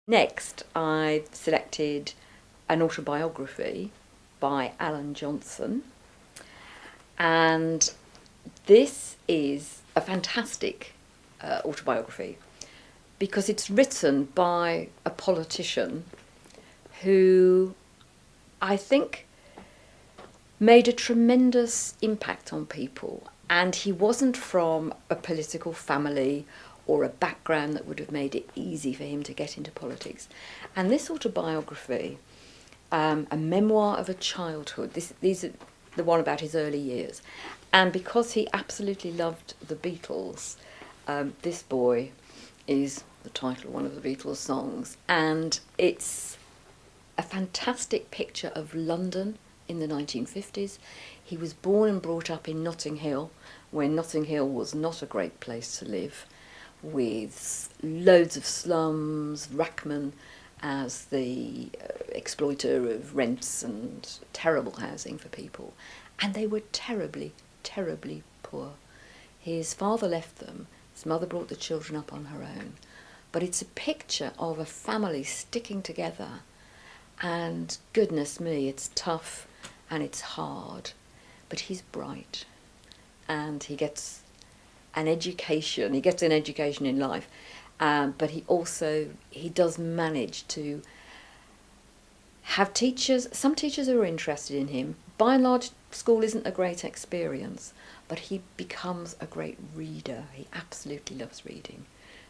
Next, I've selected an autobiography by Alan Johnson, and this is a fantastic autobiography because it's written by a politician who I think made a tremendous impact on people, and he wasn't from a political family or a background that would have made it easy for him to get into politics. And this autobiography, a memoir of a childhood, these are the one about his early years, and because he absolutely loved the Beatles, This Boy is the title of one of the Beatles songs, and it's a fantastic picture of London in the 1950s. He was born and brought up in Notting Hill, when Notting Hill was not a great place to live, with loads of slums, Rackman as the exploiter of rents and terrible housing for people. And they were terribly, terribly poor. His father left them, his mother brought the children up on her own. But it's a picture of a family sticking together, and goodness me, it's tough and it's hard, but he's bright and he gets an education. He gets an education in life, but he does manage to have teachers. Some teachers are interested in him. By and large, school isn't a great experience, but he becomes a great reader. He absolutely loves reading,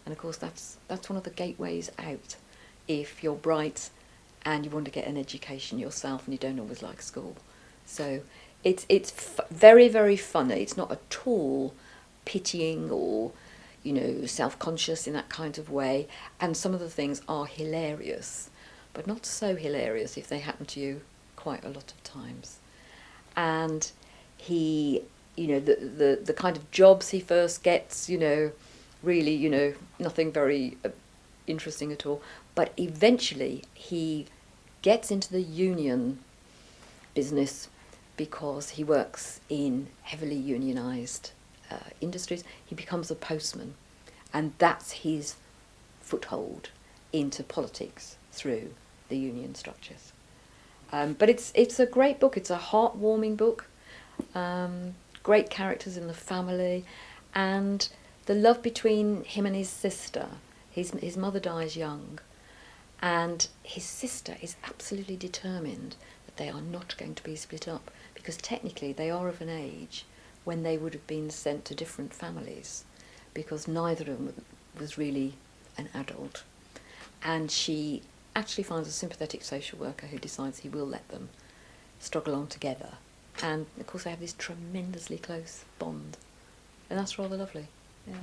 and of course that's one of the gateways out. If you're bright and you want to get an education yourself and you don't always like school, so it's very, very funny. It's not at all pitying or self-conscious in that kind of way, and some of the things are hilarious, but not so hilarious if they happen to you quite a lot of times. And he, the kind of jobs he first gets, really, nothing very interesting at all, but eventually he gets into the union business because he works in heavily unionised industries. He becomes a postman, and that's his foothold into politics through the union structures. But it's a great book. It's a heartwarming book. Great characters in the family, and the love between him and his sister. His mother dies young, and his sister is absolutely determined that they are not going to be split up, because technically they are of an age when they would have been sent to different families, because neither of them was really an adult. And she actually finds a sympathetic social worker who decides he will let them struggle on together. And of course they have this tremendously close bond, and that's rather lovely. Yeah.